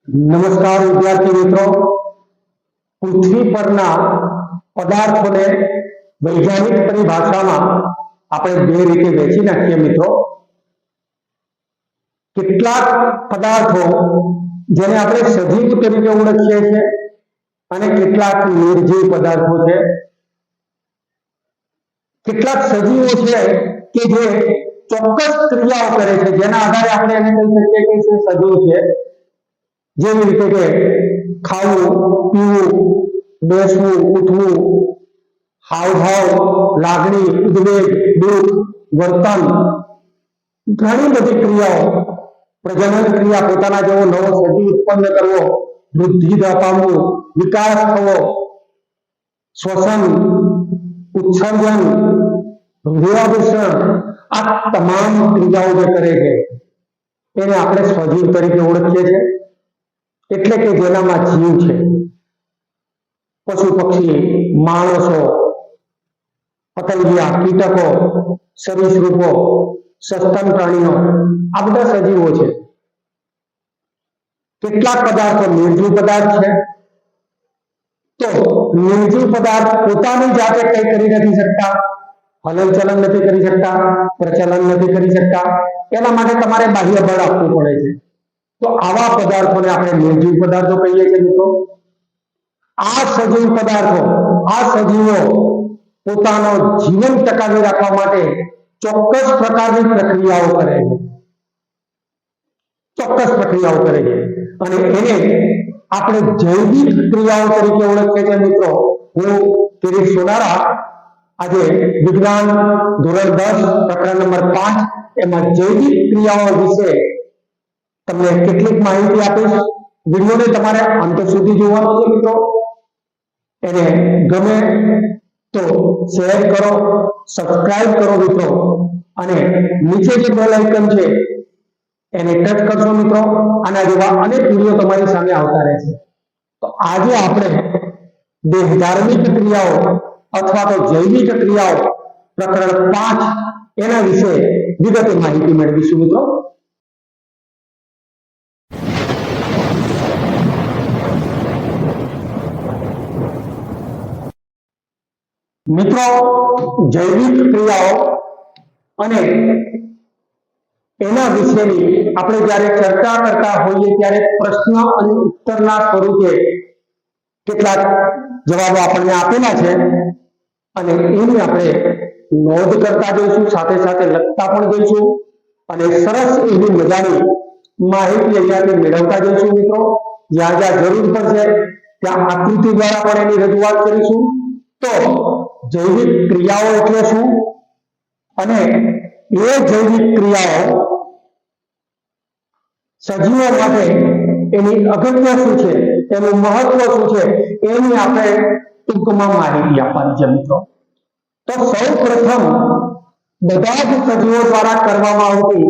નમસ્કાર વિદ્યાર્થી મિત્રો, પૃથ્વી પરના પદાર્થોને વૈજ્ઞાનિક પરિભાષામાં આપણે બે રીતે વહેંચી નાખીએ મિત્રો. કેટલાક પદાર્થો જેને આપણે સજીવ તરીકે ઓળખીએ છીએ અને કેટલાક નિર્જીવ પદાર્થો છે. કેટલાક સજીવો છે કે જે ચોક્કસ ક્રિયાઓ કરે છે જેના આધારે આપણે એને કહી શકીએ કે તે સજીવ છે. જેવી રીતે કે ખાવું, પીવું, બેસવું, ઉઠવું, હાવભાવ, લાગણી, ઉદ્વેગ, દુઃખ, વર્તન, ઘણી બધી ક્રિયાઓ, પ્રજનન ક્રિયા, પોતાના જેવો નવો સજીવ ઉત્પન્ન કરવો, વૃદ્ધિ પામવું, વિકાસ થવો, શ્વસન, ઉત્સર્જન, રુધિરાભિસરણ, આ તમામ ક્રિયાઓ જે કરે છે એને આપણે સજીવ તરીકે ઓળખીએ છીએ. એટલે કે જેનામાં જીવ છે. પશુ પક્ષી, માણસો, પતંગિયા, કીટકો, સરીસૃપો, સસ્તન પ્રાણીઓ, આ બધા સજીવો છે. કેટલાક પદાર્થો નિર્જીવ પદાર્થ છે. તો નિર્જીવ પદાર્થ પોતાની જાતે કંઈ કરી નથી શકતા, હલનચલન નથી કરી શકતા, પ્રચલન નથી કરી શકતા. એના માટે તમારે બાહ્ય બળ આપવું પડે છે. તો આવા પદાર્થોને આપણે નિર્જીવ પદાર્થો કહીએ છીએ મિત્રો. આ સજીવ પદાર્થો, આ સજીવો પોતાનો જીવન ટકાવી રાખવા માટે ચોક્કસ પ્રકારની પ્રક્રિયાઓ કરે છે. ચોક્કસ પ્રક્રિયાઓ કરે છે અને એને આપણે જૈવિક ક્રિયાઓ તરીકે ઓળખીએ છીએ મિત્રો. હું કિરીટ સોનારા આજે વિજ્ઞાન ધોરણ 10 પ્રકરણ નંબર 5 એમાં જૈવિક ક્રિયાઓ વિશે તમને કેટલીક માહિતી આપીશ. વિડીયોને તમારે અંત સુધી જોવાનો છે મિત્રો. એને ગમે તો શેર કરો, સબસ્ક્રાઇબ કરો મિત્રો, અને નીચે જે બેલ આઇકન છે એને ટચ કરશો મિત્રો. આના જેવા અનેક વિડીયો તમારી સામે આવતા રહેશે. તો આજે આપણે દેહધાર્મિક ક્રિયાઓ અથવા તો જૈવિક ક્રિયાઓ પ્રકરણ 5 એના વિશે વિગતે માહિતી મેળવીશું મિત્રો. મિત્રો, જૈવિક ક્રિયાઓ અને એના વિશેની આપણે જ્યારે ચર્ચા કરતા હોઈએ ત્યારે પ્રશ્ન અને ઉત્તરના સ્વરૂપે કેટલાક જવાબો આપણને આપેલા છે અને એની આપણે નોંધ કરતા જઈશું, સાથે સાથે લખતા પણ જઈશું અને સરસ એવી મજાની માહિતી અહીંયાથી મેળવતા જઈશું મિત્રો. જ્યાં જ્યાં જરૂર પડશે ત્યાં આકૃતિ દ્વારા પણ એની રજૂઆત કરીશું. તો જૈવિક ક્રિયાઓ એટલે શું અને એ જૈવિક ક્રિયાઓ સજીવો માટે એની અગત્ય શું છે, એનું મહત્વ શું છે, એની આપણે ટૂંકમાં માહિતી આપવાની છે મિત્રો. તો સૌ પ્રથમ બધા જ સજીવો દ્વારા કરવામાં આવતી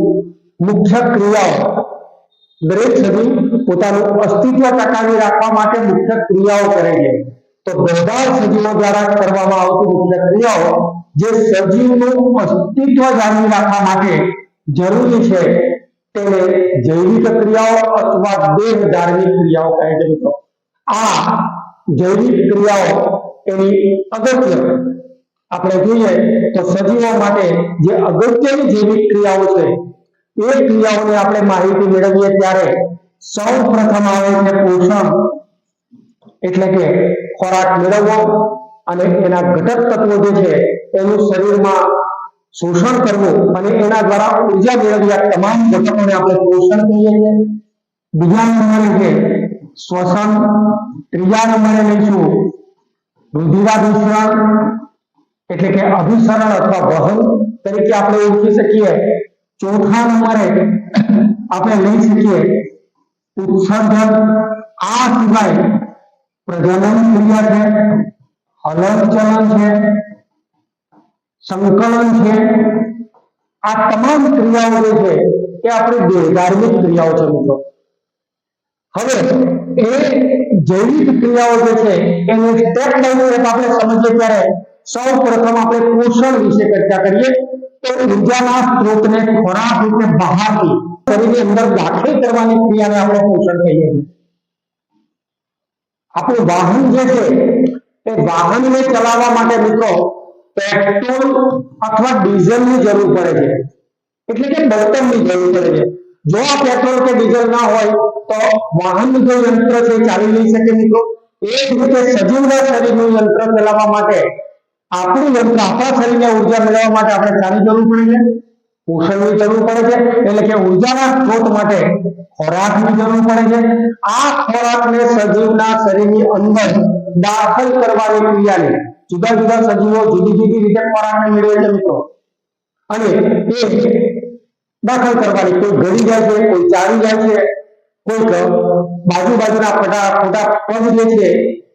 મુખ્ય ક્રિયાઓ, દરેક સજીવ પોતાનું અસ્તિત્વ ટકાવી રાખવા માટે મુખ્ય ક્રિયાઓ કરે છે. તો બધા સજીવો દ્વારા કરવામાં આવતી મુખ્ય ક્રિયાઓ જે સજીવનું અસ્તિત્વ જાળવી રાખવા માટે જરૂરી છે તેને જૈવિક ક્રિયાઓ અથવા દેહધાર્મિક ક્રિયાઓ કહે છે મિત્રો. આ જૈવિક ક્રિયાઓ એની અગત્ય આપણે જોઈએ તો સજીવો માટે જે અગત્યની જૈવિક ક્રિયાઓ છે એ ક્રિયાઓને આપણે માહિતી મેળવીએ ત્યારે સૌ પ્રથમ આવે છે પોષણ, એટલે કે ખોરાક મેળવવો અને એના ઘટક તત્વો જે છે એનું શરીરમાં શોષણ કરવું અને એના દ્વારા ઉર્જા મેળવવી, આ તમામ ઘટકોને આપણે પોષણ કહીએ છીએ. બીજા નંબરે છે શ્વસન. ત્રીજા નંબરે લઈશું રુધિરાભિસરણ, એટલે કે અભિસરણ અથવા વહન તરીકે આપણે ઓળખી શકીએ. ચોથા નંબરે આપણે લઈ શકીએ ઉત્સર્જન. આ સિવાય પ્રજનન ક્રિયા છે, હલનચલન છે, સંકલન છે. આ તમામ ક્રિયાઓ જે છે એ આપણી દેહધાર્મિક ક્રિયાઓ છે મિત્રો. હવે એ જૈવિક ક્રિયાઓ જે છે એને સ્ટેપ બાય સ્ટેપ આપણે સમજીએ ત્યારે સૌ પ્રથમ આપણે પોષણ વિશે ચર્ચા કરીએ. તો ઉર્જાના સ્ત્રોતને ખોરાક રૂપે બહારથી શરીરની અંદર દાખલ કરવાની ક્રિયાને આપણે પોષણ કહીએ છીએ. આપણું વાહન જે છે એ વાહનને ચલાવવા માટે મિત્રો પેટ્રોલ અથવા ડીઝલની જરૂર પડે છે, એટલે કે બળતણની જરૂર પડે છે. જો આ પેટ્રોલ કે ડીઝલ ના હોય તો વાહનનું જે યંત્ર છે ચાલી નહીં શકે મિત્રો. એ જ રીતે સજીવના શરીરનું યંત્ર ચલાવવા માટે આપણું યંત્ર આપણા શરીરને ઉર્જા મેળવવા માટે આપણે શાની જરૂર પડે છે? પોષણની જરૂર પડે છે, એટલે કે ઉર્જાના સ્ત્રોત માટે ખોરાકની જરૂર પડે છે. આ ખોરાકને સજીવના શરીરની અંદર દાખલ કરવાની ક્રિયાને જુદા જુદા સજીવો જુદી જુદી રીતે ખોરાકને મેળવે છે મિત્રો, અને એ દાખલ કરવાની કોઈ ગળી જાય છે, કોઈ ચાલી જાય છે, કોઈક બાજુના ખોટા પગ જે છે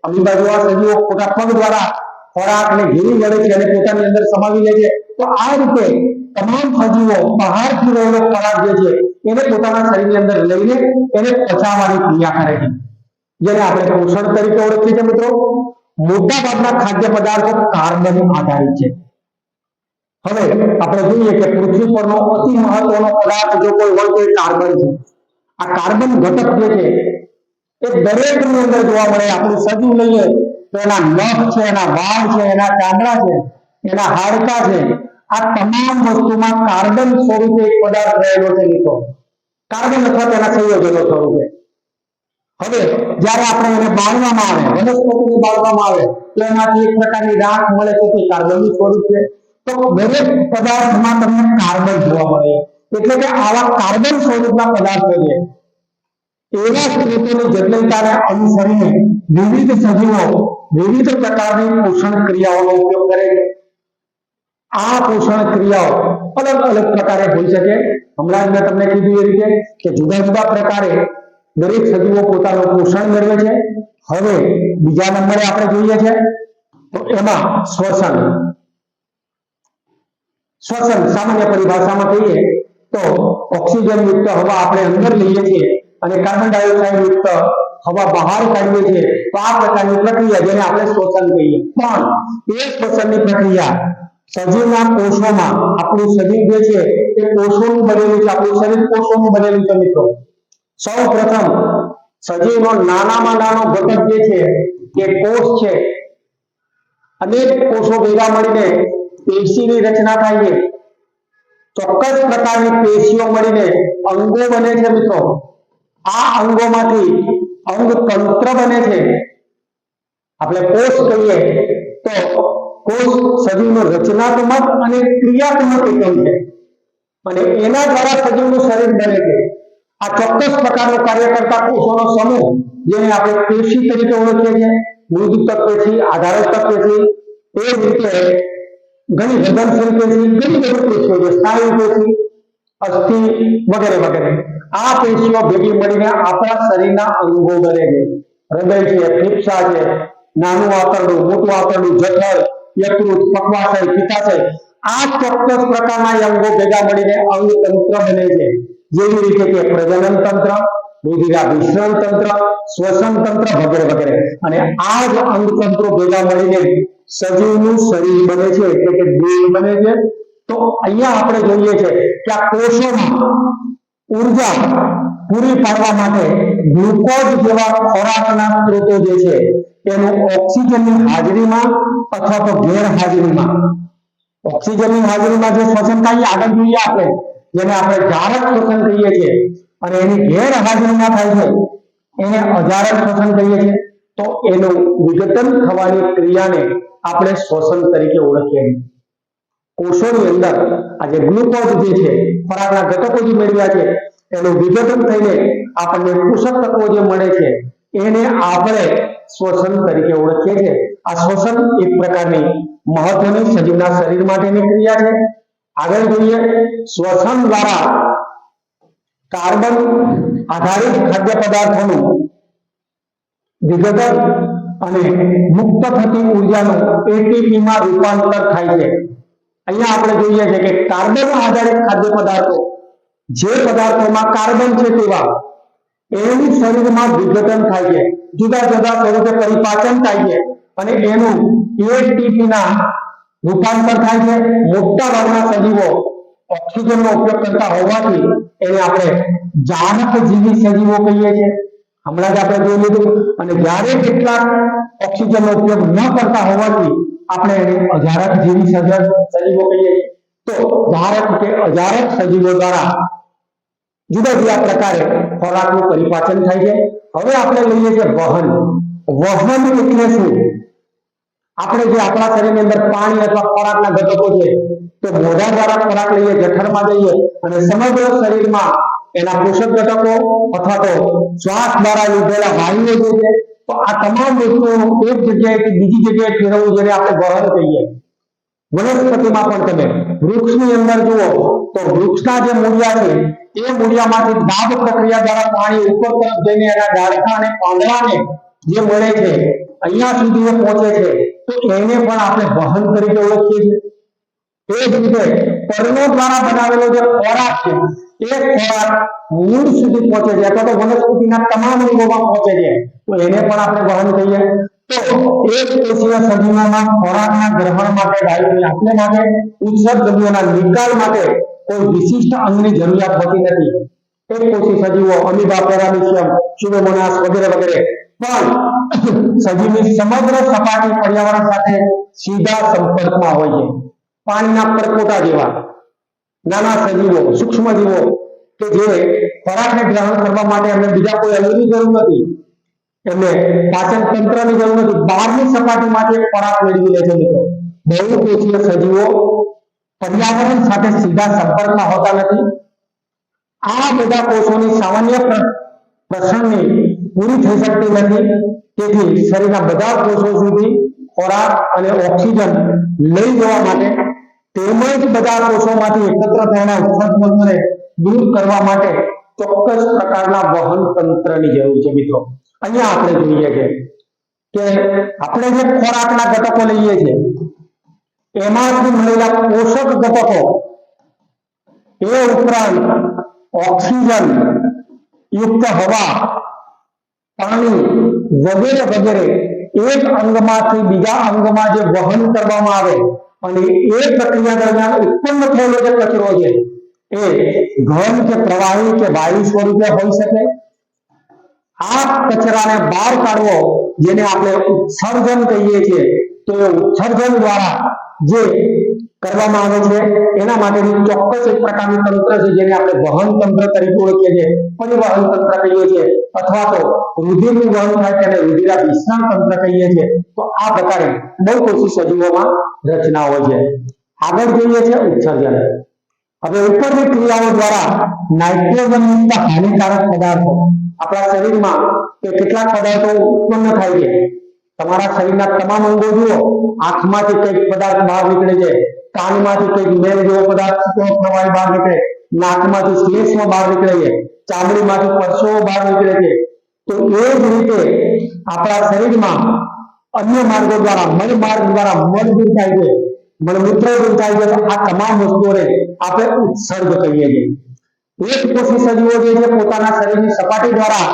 અમીબાજુના સજીવો ખોટા પગ દ્વારા ખોરાકને ઘેરી લડે છે અને પોતાની અંદર સમાવી લે છે. તો આ રીતે તમામ સજીવો બહારથી રહેલો ખોરાક જે છે એને પોતાના શરીરની અંદર લઈને એને પચાવવાની ક્રિયા કરે છે, જેને આપણે પોષણ તરીકે ઓળખીએ છીએ મિત્રો. મોટા ભાગના ખાદ્ય પદાર્થો કાર્બન આધારિત છે. હવે આપણે જોઈએ કે પૃથ્વી પરનો અતિ મહત્વનો પદાર્થ જો કોઈ હોય તો એ કાર્બન છે. આ કાર્બન ઘટક જે છે એ દરેકની અંદર જોવા મળે. આપણું સજીવ લઈએ તો એના નખ છે, એના વાળ છે, એના ચામડા છે, એના હાડકા છે, આ તમામ વસ્તુમાં કાર્બન સ્વરૂપે એક પદાર્થ રહેલો છે મિત્રો, કાર્બન અથવા તેના સંયોજનો સ્વરૂપે. હવે જ્યારે આપણે એને બાળવામાં આવે, વનસ્પતિને બાળવામાં આવે તો એમાંથી એક પ્રકારની રાખ મળે છે તે કાર્બનનું સ્વરૂપ છે. તો દરેક પદાર્થમાં તમને કાર્બન જોવા મળે, એટલે કે આવા કાર્બન સ્વરૂપના પદાર્થો છે એવા સ્ત્રોતોની જટિલતાને અનુસરીને વિવિધ સજીવો વિવિધ પ્રકારની પોષણ ક્રિયાઓનો ઉપયોગ કરે છે. આ પોષણ ક્રિયાઓ અલગ અલગ પ્રકારે હોઈ શકે. હમણાં મેં તમને કીધું એ રીતે કે જુદા જુદા પ્રકારે દરેક સજીવો પોતાનું પોષણ મેળવે છે. હવે બીજા નંબરે આપણે જોઈએ છે તો એમાં શ્વસન સામાન્ય પરિભાષામાં કહીએ તો ઓક્સિજન યુક્ત હવા આપણે અંદર લઈએ છીએ અને કાર્બન ડાયોક્સાઇડ યુક્ત હવા બહાર કાઢીએ છીએ. તો આ પ્રકારની પ્રક્રિયા જેને આપણે શ્વસન કહીએ. પણ એ શ્વસનની પ્રક્રિયા સજીવના કોષોમાં, આપણું શરીર જે છે એ કોષોનું બનેલું છે, આપણું શરીર કોષોનું બનેલું છે મિત્રો. સૌ પ્રથમ સજીવનો નાનામાં નાનો ઘટક જે છે એ કોષ છે. અનેક કોષો ભેગા મળીને પેશીની રચના થાય છે. ચોક્કસ પ્રકારની પેશીઓ મળીને અંગો બને છે મિત્રો. આ અંગોમાંથી અંગ તંત્ર બને છે. આપણે કોષ કહીએ તો કોષ સજીવનું રચનાત્મક અને ક્રિયાત્મક એકમ છે અને એના દ્વારા સજીવનું શરીર બને છે. આ ચોક્કસ પ્રકારનો કાર્ય કરતા કોષોનો સમૂહ જેને આપણે પેશી તરીકે ઓળખીએ છીએ, મૃદુતક પેશી, આધારક પેશી, એ રીતે ઘણી હૃદયશીલ પેશી, ઘણી બધી પેશીઓ છે, સ્નાયુ પેશી, અસ્થિ વગેરે વગેરે. આ પેશીઓ ભેગી મળીને આપણા શરીરના અંગો બને છે. હૃદય છે, ફેફસા છે, નાનું આંતરડું, મોટું આંતરડું, જઠર, યકૃત, પક્વાશય, પિત્તાશય, આ ચોક્કસ પ્રકારના અંગો ભેગા મળીને અંગ તંત્ર બને છે. જેવી રીતે કે પ્રજનન તંત્ર, રુધિરાભિસરણ તંત્ર, શ્વસન તંત્ર વગેરે વગેરે. અને આ જ અંગ તંત્રો ભેગા મળીને સજીવનું શરીર બને છે, એટલે કે દેહ બને છે. તો અહીંયા આપણે જોઈએ છે કે આ કોષોમાં ઉર્જા પૂરી પાડવા માટે ગ્લુકોઝ જેવા ખોરાકના સ્ત્રોતો જે છે એનું ઓક્સિજનની હાજરીમાં અથવા તો ગેરહાજરીમાં, ઓક્સિજનની હાજરીમાં જે શ્વસન થાય આગળ જોઈએ આપણે, જેને આપણે જારક શ્વસન કહીએ છીએ, અને એની ગેરહાજરીમાં થાય છે એને અજારક શ્વસન કહીએ છીએ. તો એનું વિઘટન થવાની ક્રિયાને આપણે શ્વસન તરીકે ઓળખીએ છીએ. કોષોની અંદર આ જે ગ્લુકોઝ જે છે, ખોરાકના ઘટકો જે મેળવ્યા છે એનું વિઘટન થઈને આપણને પોષક તત્વો જે મળે છે એને આપણે શ્વસન તરીકે ઓળખીએ છીએ. આ શ્વસન એક પ્રકારની મહત્વની સજીવના શરીર માટેની ક્રિયા છે. આગળ જોઈએ, શ્વસન દ્વારા કાર્બન આધારિત ખાદ્ય પદાર્થોનું વિઘટન અને મુક્ત થતી ઉર્જાનું એટીપી માં રૂપાંતર થાય છે. અહીંયા આપણે જોઈએ છે કે કાર્બન આધારિત ખાદ્ય પદાર્થો, જે પદાર્થોમાં કાર્બન છે તેવા એનું શરીરમાં વિઘટન થાય છે, જુદા જુદા સ્વરૂપે પરિપાચન થાય છે અને એનું એટીપી ના રૂપાંતર થાય છે. મોટા ભાગના સજીવો ઓક્સિજનનો ઉપયોગ કરતા હોવાથી એને આપણે જારક જીવી સજીવો કહીએ છીએ. હમણાં જ આપણે જોઈ લીધું. અને જ્યારે કેટલાક ઓક્સિજનનો ઉપયોગ ન કરતા હોવાથી આપણે એને અજારક જીવી સજીવો કહીએ. તો જારક કે અજારક સજીવો દ્વારા જુદા જુદા પ્રકારે ખોરાકનું પરિપાચન થાય છે. હવે આપણે લઈએ છીએ વહન. વહન એટલે શું? આપણે જે આપણા શરીરની અંદર પાણી અથવા ખોરાકના ઘટકો છે, તો મોઢા દ્વારા ખોરાક લઈએ, જઠરમાં જઈએ અને સમગ્ર શરીરમાં એના પોષક ઘટકો અથવા તો શ્વાસ દ્વારા લીધેલા વાયુઓ જે છે, તો આ તમામ વસ્તુઓનું એક જગ્યાએથી બીજી જગ્યાએ ફેરવવું, જેને આપણે વહન કહીએ. વનસ્પતિમાં પણ તમે વૃક્ષની અંદર જુઓ તો વૃક્ષના જે મૂળિયા છે, એ મૂળિયામાંથી દાબ પ્રક્રિયા દ્વારા પાણી ઉપર તરફ જઈને એના ડાળખા અને પાંદડાને જે મળે છે, અહીંયા સુધી એ પહોંચે છે, તો એને પણ આપણે વહન તરીકે ઓળખીએ છીએ. એ જ રીતે પર્ણો દ્વારા બનાવેલો જે ખોરાક છે, એ ખોરાક મૂળ સુધી પહોંચે છે અથવા તો વનસ્પતિના તમામ અંગોમાં પહોંચે છે, તો એને પણ આપણે વહન કહીએ. તો એક કોષીય સજીવોમાં ખોરાકના ગ્રહણ માટે, વાયુની આપલે માટે, ઉત્સર્જનીઓના નિકાલ માટે કોઈ વિશિષ્ટ અંગની જરૂરિયાત હોતી નથી. એક કોષી સજીવો અમીબા, પેરામીશિયમ, સ્યુડોમોનાસ વગેરે વગેરે પણ સજીવની સમગ્ર સપાટી પર્યાવરણ સાથે સીધા સંપર્કમાં હોય છે. પાણીના પરપોટા જેવા નાના સજીવો, સૂક્ષ્મ જીવો કે જે ખોરાકને ગ્રહણ કરવા માટે એમને બીજા કોઈ અંગની જરૂર નથી, એમને પાચન તંત્રની જરૂર નથી, બહારની સપાટીમાંથી ખોરાક મેળવી લે છે. મિત્રો, બહુકોષીય સજીવો પર્યાવરણ સાથે સીધા સંપર્કમાં હોતા નથી. આ બધા કોષોની સામાન્ય પ્રસરણની પૂરી થઈ શકતી નથી. તેથી શરીરના બધા કોષો સુધી ખોરાક અને ઓક્સિજન લઈ જવા માટે, તેમજ બધા કોષોમાંથી એકત્ર થયેલા ઉત્સર્જનોને દૂર કરવા માટે ચોક્કસ પ્રકારના વહન તંત્રની જરૂર છે. મિત્રો, અહીંયા આપણે જોઈએ છે કે આપણે જે ખોરાકના ઘટકો લઈએ છીએ, એમાંથી મળેલા પોષક ઘટકો, એ ઉપરાંત ઓક્સિજન યુક્ત હવા, પાણી વગેરે વગેરે એક અંગમાંથી બીજા અંગમાં જે વહન કરવામાં આવે અને એ પ્રક્રિયા દરમિયાન ઉત્પન્ન થયેલો જે કચરો છે, એ ઘન કે પ્રવાહી કે વાયુ સ્વરૂપે હોઈ શકે. આ કચરાને બહાર કાઢવો, જેને આપણે ઉત્સર્જન કહીએ છીએ, તો એ ઉત્સર્જન દ્વારા જે કરવામાં આવે છે, એના માટેની ચોક્કસ એક પ્રકારનું તંત્ર છે, જેને આપણે વહન તંત્ર તરીકે ઓળખીએ છીએ, પરિવહન તંત્ર કહીએ છીએ, અથવા તો રુધિરનું વહન થાય તેને રુધિરાભિસરણ તંત્ર કહીએ છીએ. તો આ પ્રકારે બહુકોષી સજીવોમાં રચના હોય છે. આગળ જોઈએ છે ઉત્સર્જન. હવે ઉપરની ક્રિયાઓ દ્વારા નાઇટ્રોજન યુક્ત હાનિકારક પદાર્થો આપણા શરીરમાં કે કેટલાક પદાર્થો ઉત્પન્ન થાય છે. તમારા શરીરના તમામ અંગો જુઓ, આંખમાંથી કંઈક પદાર્થ બહાર નીકળે છે, કાનમાંથી કંઈક મેલ જેવો પદાર્થ પ્રવાહી બહાર નીકળે, નાકમાંથી શ્લેષ્મ બહાર નીકળે છે, ચામડીમાંથી પરસેવો બહાર નીકળે છે. તો એ જ રીતે આપણા શરીરમાં અન્ય માર્ગો દ્વારા, મળ માર્ગ દ્વારા મળ દૂર થાય છે, મળમૂત્ર દૂર થાય છે. આ તમામ વસ્તુઓને આપણે ઉત્સર્ગ કહીએ છીએ. એક કોષી સજીવો જે છે, પોતાના શરીરની સપાટી દ્વારા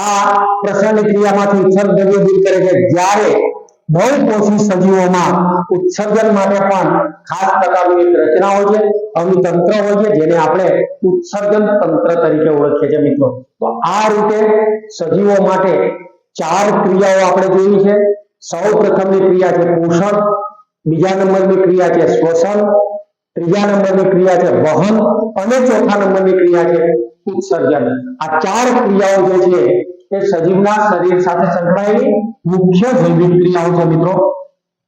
આ પ્રસરણની ક્રિયામાંથી ઉત્સર્ગ દ્રવ્યો દૂર કરે છે, જ્યારે બહુકોષી સજીવોમાં ઉત્સર્જન માટે પણ ખાસ પ્રકારની એક રચના હોય છે, અંગતંત્ર હોય છે, જેને આપણે ઉત્સર્જન તંત્ર તરીકે ઓળખીએ છીએ. મિત્રો, તો આ રીતે સજીવો માટે 4 ક્રિયાઓ આપણે જોઈ છે. સૌ પ્રથમની ક્રિયા છે પોષણ, બીજા નંબરની ક્રિયા છે શ્વસન, ત્રીજા નંબરની ક્રિયા છે વહન અને ચોથા નંબરની ક્રિયા છે ઉત્સર્જન. આ 4 ક્રિયાઓ જે છે એ સજીવના શરીર સાથે સંકળાયેલી મુખ્ય જૈવિક ક્રિયાઓ છે. મિત્રો,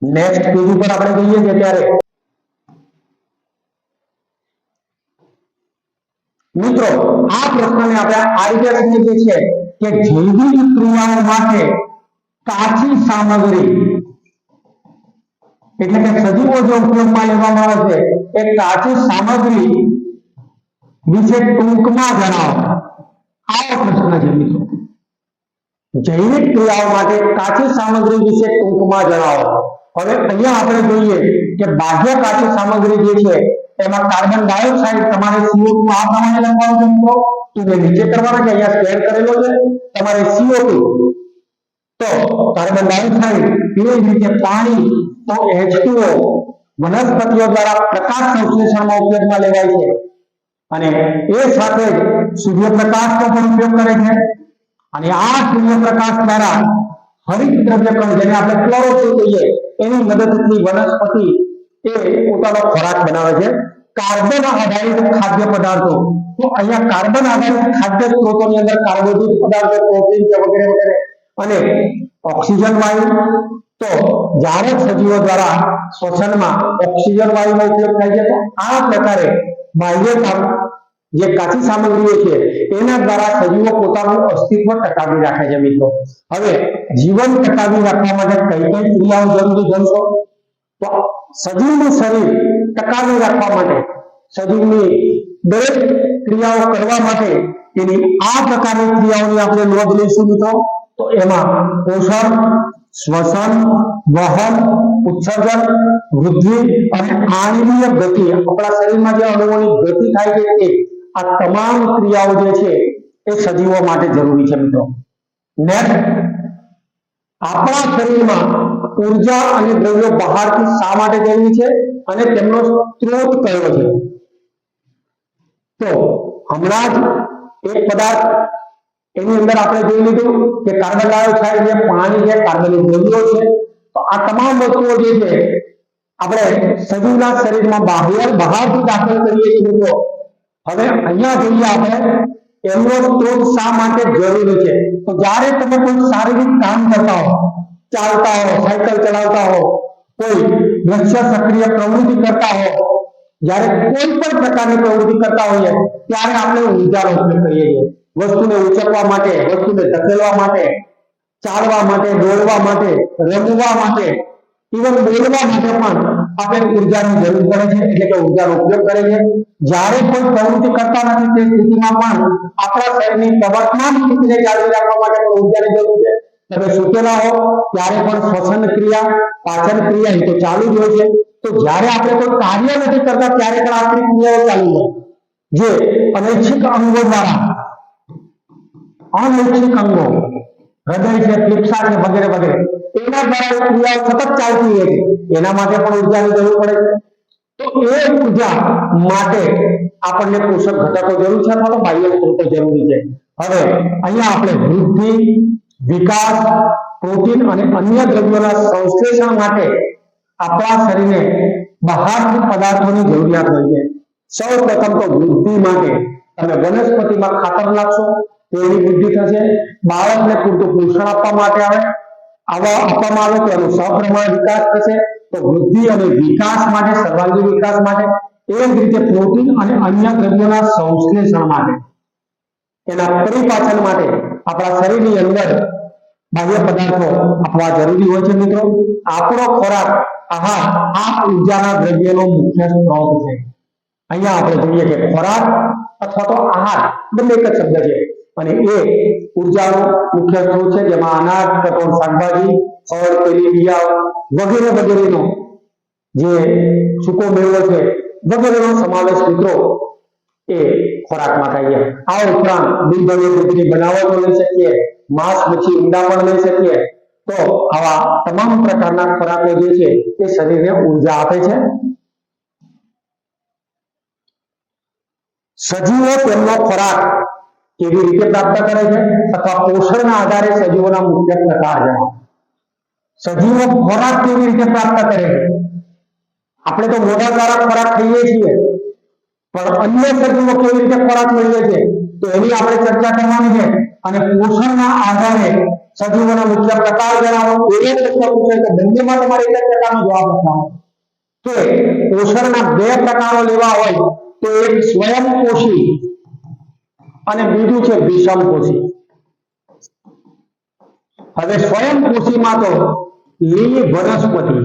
નેક્સ્ટ પેજ ઉપર આપણે જોઈએ છીએ ત્યારે મિત્રો આ પ્રશ્નને આપણે આ રીતે સમજીએ છીએ કે જૈવિક ક્રિયાઓ માટે કાચી સામગ્રી એટલે કે સજીવો જે ઉપયોગમાં લેવામાં આવે છે એ કાચી સામગ્રી વિશે ટૂંકમાં જણાવો. આવો પ્રશ્ન છે મિત્રો. જૈવિક ક્રિયાઓ માટે કાચી સામગ્રી વિશે ટૂંકમાં જણાવો. હવે અહીંયા આપણે જોઈએ કે બાહ્ય કાચી સામગ્રી જે છે એમાં કાર્બન ડાયોક્સાઇડ તમારે CO2 આ પ્રમાણે લખવાનું છે મિત્રો. તો નીચે કરવાના કે અહીંયા સ્કેન કરેલો છે તમારે CO2, તો કાર્બન ડાયોક્સાઇડ, એ જ રીતે પાણી તો H2O વનસ્પતિઓ દ્વારા પ્રકાશ સંશ્લેષણમાં ઉપયોગમાં લેવાય છે અને એ સાથે સૂર્યપ્રકાશનો પણ ઉપયોગ કરે છે. અને આ સૂર્યપ્રકાશ દ્વારા હરિત દ્રવ્ય કણ, જેને આપણે ક્લોરોફિલ કહીએ, એની મદદથી વનસ્પતિ એ પોતાનો ખોરાક બનાવે છે. કાર્બન આધારિત ખાદ્ય પદાર્થો, તો અહીંયા કાર્બન આધારિત ખાદ્ય સ્ત્રોતોની અંદર કાર્બોદિત પદાર્થો, પ્રોટીન છે વગેરે વગેરે, અને ઓક્સિજન વાયુ. તો જ્યારે સજીવો દ્વારા શ્વસનમાં ઓક્સિજન વાયુનો ઉપયોગ થાય છે, તો આ પ્રકારે બાહ્ય જે કાચી સામગ્રીઓ છે એના દ્વારા સજીવો પોતાનું અસ્તિત્વ ટકાવી રાખે છે. મિત્રો, હવે જીવન ટકાવી રાખવા માટે કઈ કઈ ક્રિયાઓ જરૂરી જણશો? તો સજીવનું શરીર ટકાવી રાખવા માટે, સજીવની દરેક ક્રિયાઓ કરવા માટે એની આ પ્રકારની ક્રિયાઓની આપણે નોંધ લઈશું. મિત્રો, તો એમાં પોષણ, શ્વસન, વહન, ઉત્સર્જન, વૃદ્ધિ અને આણ્વીય ગતિ, આપણા શરીરમાં જે અણુઓની ગતિ થાય છે તે આ તમામ ક્રિયાઓ જે છે એ સજીવો માટે જરૂરી છે. મિત્રો, નેક્સ્ટ, આપણા શરીરમાં ઉર્જા અને દ્રવ્યો બહારથી શા માટે જરૂરી છે અને તેમનો સ્ત્રોત કયો છે? તો હમણાં જ એક પદાર્થ એની અંદર આપણે જોઈ લીધું કે કાર્બન ડાયોક્સાઇડ છે, પાણી છે, કાર્બનિક દ્રવ્યો છે. તો આ તમામ વસ્તુઓ જે છે આપણે સજીવના શરીરમાં બહારથી દાખલ કરીએ છીએ. તો હવે અહીંયા જોઈએ આપણે એમનો સ્ત્રોત શા માટે જરૂરી છે. તો જ્યારે તમે કોઈ શારીરિક કામ કરતા હો, ચાલતા હો, સાયકલ ચલાવતા હો, કોઈ દ્રશ્ય સક્રિય પ્રવૃત્તિ કરતા હો, જ્યારે કોઈ પણ પ્રકારની પ્રવૃત્તિ કરતા હોઈએ ત્યારે આપણે ઉર્જાનો ઉપયોગ કરીએ છીએ. વસ્તુને ઉચકવા માટે, વસ્તુને ધકેલવા માટે, ચાલવા માટે, દોડવા માટે, રમવા માટે, ઇવન બોલવા માટે પણ આપણે ઉર્જાની જરૂર પડે છે, એટલે કે ઉર્જાનો ઉપયોગ કરે છે. જ્યારે કોઈ પ્રવૃત્તિ કરતા નથી તે સ્થિતિમાં પણ આપણા શરીરની પ્રવર્તમાન સ્થિતિને જાળવી રાખવા માટે પણ ઉર્જાની જરૂર છે. તમે સૂતેલા હો ત્યારે પણ શ્વસન ક્રિયા, પાચન ક્રિયા એ તો ચાલુ જ હોય છે. તો જ્યારે આપણે કોઈ કાર્ય નથી કરતા ત્યારે પણ આપણી ક્રિયાઓ ચાલુ હોય, જે અનૈચ્છિક અંગો દ્વારા, અનૈચ્છિક અંગો, હૃદય છે, ફેફસા છે વગેરે વગેરે, એના દ્વારા ક્રિયાઓ સતત ચાલતી રહે છે. એના માટે પણ ઉર્જાની જરૂર પડે છે. તો એ ઉર્જા માટે આપણને પોષક ઘટકો જરૂર છે અથવા તો બાહ્ય સ્ત્રોતો જરૂરી છે. હવે અહીંયા આપણે વૃદ્ધિ, વિકાસ, પ્રોટીન અને અન્ય દ્રવ્યોના સંશ્લેષણ માટે આપણા શરીરને બહારથી પદાર્થોની જરૂરિયાત હોય છે. સૌ પ્રથમ તો વૃદ્ધિ માટે તમે વનસ્પતિમાં ખાતર નાખશો તો એની વૃદ્ધિ થશે. બાળકને પૂરતું પોષણ આપવા માટે આપવામાં આવે તો એનો સપ્રમાણ વિકાસ થશે. તો વૃદ્ધિ અને વિકાસ માટે, સર્વાંગી વિકાસ માટે, એ જ રીતે પ્રોટીન અને અન્ય દ્રવ્યોના સંશ્લેષણ માટે, એના પરિપાચન માટે આપણા શરીરની અંદર બાહ્ય પદાર્થો આપવા જરૂરી હોય છે. મિત્રો, આપણો ખોરાક, આહાર આ ઉર્જાના દ્રવ્યનો મુખ્ય સ્ત્રોત છે. અહીંયા આપણે જોઈએ કે ખોરાક અથવા તો આહાર બંને એક જ શબ્દ છે અને એ ઉર્જાનો મુખ્ય સ્ત્રોત છે, જેમાં અનાજ, કઠોળ, શાકભાજી, ફળ, તેલીબિયા વગેરે વગેરેનો જે સૂકો મેવો છે વગેરેનો સમાવેશ મિત્રો એ ખોરાકમાં થાય છે. આ ઉપરાંત દૂધની બનાવટો લઈ શકીએ, માંસ, મચ્છી, ઈંડા પણ લઈ શકીએ. તો આવા તમામ પ્રકારના ખોરાકો જે છે એ શરીરને ઉર્જા આપે છે. સજીવો તેમનો ખોરાક કેવી રીતે પ્રાપ્ત કરે છે અથવા પોષણના આધારે સજીવોના મુખ્ય પ્રકાર જણાવો. સજીવો ખોરાક કેવી રીતે પ્રાપ્ત કરે છે? આપણે તો મોઢા દ્વારા ખોરાક ખાઈએ છીએ, પણ અન્ય સજીવો કેવી રીતે ખોરાક મેળવે છે તો એની આપણે ચર્ચા કરવાની છે. અને પોષણના આધારે સજીવોના મુખ્ય પ્રકાર જણાવો. એ પ્રશ્ન પૂછે તો બંનેમાં તમારે એક જ પ્રકારનો જવાબ આપવાનો. કે પોષણના બે પ્રકારો લેવા હોય તો એક સ્વયંપોષી અને બીજું છે વિષમપોષી. હવે સ્વયંપોષીમાં તો લીલી વનસ્પતિ,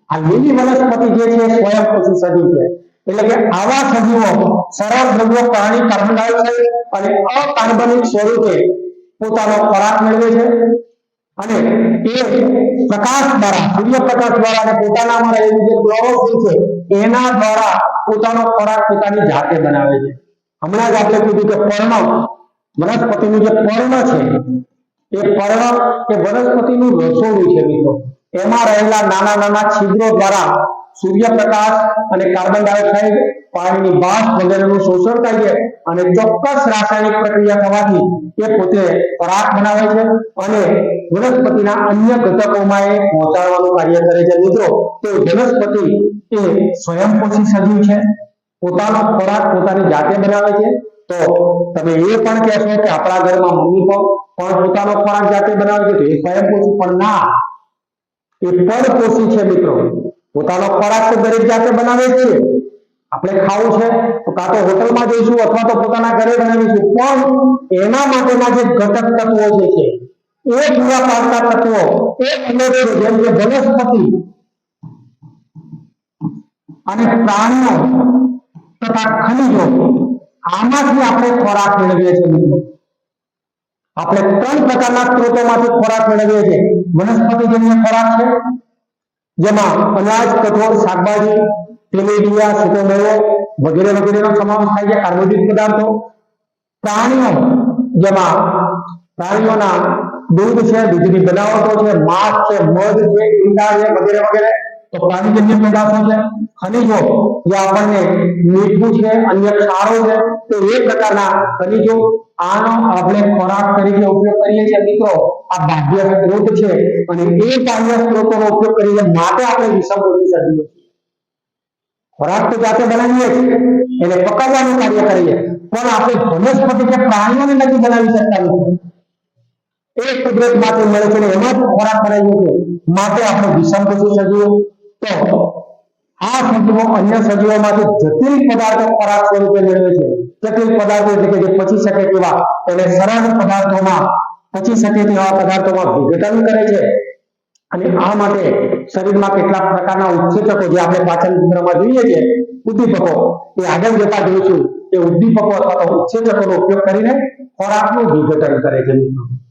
આ લીલી વનસ્પતિ જે છે સ્વયંપોષી સજીવ છે. એટલે કે આવા સજીવો સરળ દ્રવ્યો, પાણી, કાર્બન ડાયોક્સાઇડ અને અકાર્બનિક સ્વરૂપે પોતાનો ખોરાક મેળવે છે અને એ પ્રકાશ દ્વારા, સૂર્યપ્રકાશ દ્વારા અને પોતાનામાં રહેલી જે ક્લોરોફિલ છે એના દ્વારા પોતાનો ખોરાક પોતાની જાતે બનાવે છે. હમણાં જ આપણે કીધું કે પર્ણ, વનસ્પતિનું જે પર્ણ છે એ પર્ણ એ વનસ્પતિનું રસોડું છે મિત્રો. એમાં રહેલા નાના નાના છિદ્રો દ્વારા સૂર્યપ્રકાશ અને કાર્બન ડાયોક્સાઇડ, પાણીની બાષ્પ વગેરેનું શોષણ થાય છે અને ચોક્કસ રાસાયણિક પ્રક્રિયા થવાથી એ પોતે ખોરાક બનાવે છે અને વનસ્પતિના અન્ય ઘટકોમાં એ પહોંચાડવાનું કાર્ય કરે છે મિત્રો. તો વનસ્પતિ એ સ્વયંપોષી સજીવ છે, પોતાનો ખોરાક પોતાની જાતે બનાવે છે. તો તમે એ પણ કહેશો કે આપણા ઘરમાં મમ્મી પણ પોતાનો ખોરાક જાતે બનાવે છે, તો એ સ્વયંપોષી પણ ના, એ પરપોષી છે મિત્રો. પોતાનો ખોરાક તો દરેક જાતે બનાવે છે. આપણે ખાવું છે તો કાં તો હોટલમાં જઈશું અથવા તો પોતાના ઘરે બનાવીશું, પણ એના માટેના જે ઘટક તત્વો જે છે એ પૂરા પાડતા તત્વો એ અલગ છે, જેમ કે વનસ્પતિ અને પ્રાણીઓ તથા ખનિજો, આમાંથી આપણે ખોરાક મેળવીએ છીએ મિત્રો. આપણે 3 પ્રકારના સ્ત્રોતોમાંથી ખોરાક મેળવીએ છીએ. વનસ્પતિજન્ય ખોરાક છે, જેમાં અનાજ, કઠોળ, શાકભાજી, તેલીબિયા, સૂકો મેવો વગેરે વગેરેનો સમાવેશ થાય છે, કાર્બોદિત પદાર્થો. પ્રાણીઓ, જેમાં પ્રાણીઓના દૂધ છે, દૂધની બનાવટો છે, માંસ છે, મધ છે, ઈંડા છે વગેરે વગેરે, તો પ્રાણીજન્ય પેદાશો છે. ખનિજો, જે આપણને મીઠું છે, અન્ય ક્ષારો છે, તો એ પ્રકારના ખનિજો, આનો આપણે ખોરાક તરીકે ઉપયોગ કરીએ છીએ મિત્રો. આ બાહ્ય સ્ત્રોત છે અને એ બાહ્ય સ્ત્રોતોનો ઉપયોગ કરીને માટે આપણે વિષમપોષી સજીવો છીએ. ખોરાક તો જાતે બનાવીએ છીએ, એને પકાવવાનું કાર્ય કરીએ, પણ આપણે વનસ્પતિ કે પ્રાણીઓને નથી બનાવી શકતા નથી. એ કુદરતમાંથી મળે છે અને એમાં જ ખોરાક બનાવીએ છીએ, માટે આપણે વિષમપોષી સજીવો. તો આ સજીવો અન્ય સજીવોમાંથી જટિલ પદાર્થો ખોરાક સ્વરૂપે મેળવે છે. જટિલ પદાર્થો એટલે કે જે પચી શકે તેવા, એને સરળ પદાર્થોમાં પચી શકે તેવા પદાર્થોમાં વિઘટન કરે છે. અને આ માટે શરીરમાં કેટલાક પ્રકારના ઉત્સેચકો, જે આપણે પાચન તંત્રમાં જોઈએ છે ઉદ્દીપકો, એ આગળ જતા જોઈશું, એ ઉદ્દીપકો અથવા તો ઉત્સેચકોનો ઉપયોગ કરીને ખોરાકનું વિઘટન કરે છે.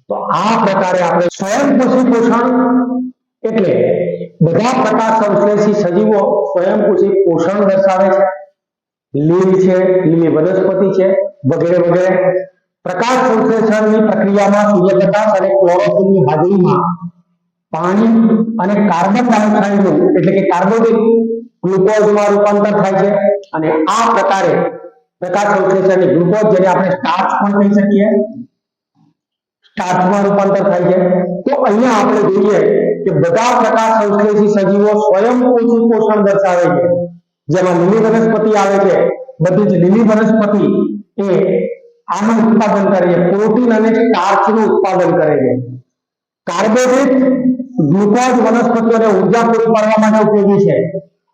તો આ પ્રકારે આપણે સ્વયંપોષી પોષણ એટલે બધા પ્રકાશ સંશ્લેષી સજીવો સ્વયંપોષી પોષણ દર્શાવે છે. લીલ છે, લીલી વનસ્પતિ છે વગેરે વગેરે. પ્રકાશ સંશ્લેષણની પ્રક્રિયામાં સૂર્યપ્રકાશ અને ક્લોરોફિલની હાજરીમાં પાણી અને કાર્બન ડાયોક્સાઇડનું એટલે કે કાર્બોદિત ગ્લુકોઝમાં રૂપાંતર થાય છે અને આ પ્રકારે પ્રકાશ સંશ્લેષણની ગ્લુકોઝ, જેને આપણે સ્ટાર્ચ પણ કહી શકીએ, સ્ટાર્ચમાં રૂપાંતર થાય છે. તો અહીંયા આપણે જોઈએ કે બધા પ્રકાશ સંશ્લેષી સજીવો સ્વયંપોષી પોષણ દર્શાવે છે. જેમાં લીલી વનસ્પતિ આવે છે, બધી જ લીલી વનસ્પતિ એ આનું ઉત્પાદન કરે છે, પ્રોટીન અને સ્ટાર્ચનું ઉત્પાદન કરે છે. કાર્બોદિત ગ્લુકોઝ વનસ્પતિઓને ઉર્જા પૂરી પાડવા માટે ઉપયોગી છે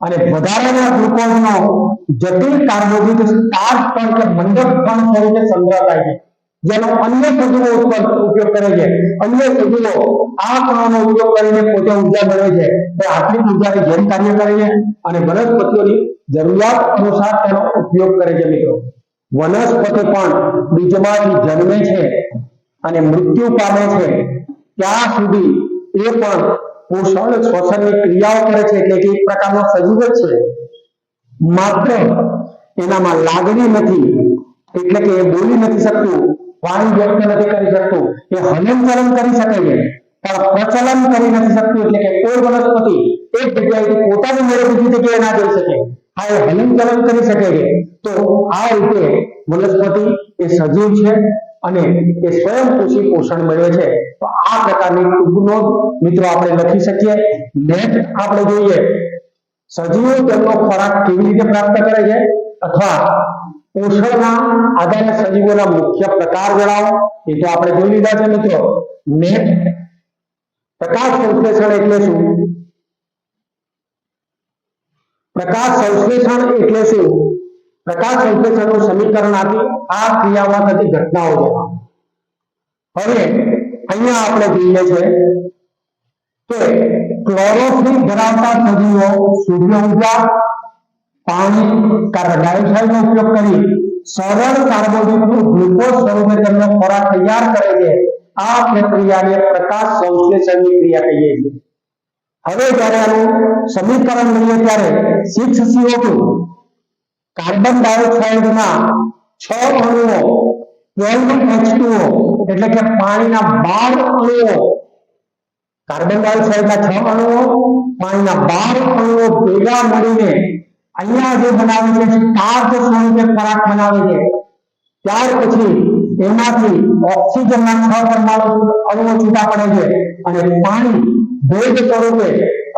અને વધારાના ગ્લુકોઝનો જટિલ કાર્બોદિત સ્ટાર્ચ પણ કે મંડપ પણ તરીકે સંગ્રહ થાય છે, જેનો અન્ય સજીવો ઉપયોગ કરે છે. અન્ય સજીવો આ કણોનો ઉપયોગ કરીને પોતે ઉર્જા મેળવે છે. તે આટલી ઉર્જાની જેમ કાર્ય કરે છે અને વનસ્પતિઓની જરૂરિયાત અનુસાર તેનો ઉપયોગ કરે છે મિત્રો. વનસ્પતિ પણ બીજમાંથી જન્મે છે અને મૃત્યુ પામે છે ત્યાં સુધી એ પણ પોષણ શ્વસનની ક્રિયાઓ કરે છે, એટલે કે એક પ્રકારનો સજીવ જ છે. માત્ર એનામાં લાગણી નથી, એટલે કે એ બોલી નથી શકતું, વાણી વ્યક્ત નથી કરી શકતું, એ હલનચલન કરી શકે છે પણ પ્રચલન કરી નથી શકતું, એટલે કે કોઈ વનસ્પતિ એક જગ્યાએથી પોતાની મેળે બીજી જગ્યાએ ના જઈ શકે, હા એ હલનચલન કરી શકે છે. તો આ રીતે વનસ્પતિ એ સજીવ છે અને એ સ્વયંપોષી પોષણ મેળવે છે. તો આ પ્રકારની ટૂંકનો મિત્રો આપણે લખી શકીએ. નેક્સ્ટ આપણે જોઈએ સજીવો તેમનો ખોરાક કેવી રીતે પ્રાપ્ત કરે છે અથવા પોષણના આધારે સજીવોના મુખ્ય પ્રકાર જણાવો, એ તો આપણે જોઈ લીધા છે મિત્રો. નેક્સ્ટ પ્રકાશ સંશ્લેષણ એટલે શું? પ્રકાશ સંશ્લેષણ એટલે શું? પ્રકાશ સંશ્લેષણનું સમીકરણ આપી આ ક્રિયામાં થતી ઘટનાઓ જણાવો. હવે અહીંયા આપણે જોઈએ છે કે ક્લોરોફિલ ધરાવતા સજીવો સૂર્ય ઉર્જા, પાણી, કાર્બન ડાયોક્સાઇડનો ઉપયોગ કરી સરળ કાર્બોદિતનું ગ્લુકોઝ સ્વરૂપે તેમનો ખોરાક તૈયાર કરે છે. આ પ્રક્રિયાને પ્રકાશ સંશ્લેષણની ક્રિયા કહીએ છીએ. હવે જ્યારે આનું સમીકરણ લઈએ ત્યારે 6CO2 કાર્બન ડાયોક્સાઇડના 6 અણુઓ 12H2O એટલે કે પાણીના 12 અણુઓ કાર્બન ડાયોક્સાઇડના 6 અણુઓ, પાણીના 12 અણુઓ ભેગા મળીને અહીંયા જે બનાવે છે સ્ટાર્ચ સ્વરૂપે ખોરાક બનાવે છે। ત્યાર પછી એમાંથી ઓક્સિજનના 6 પરમાણુ અણુઓ છૂટા પડે છે અને પાણી ભેજ સ્વરૂપે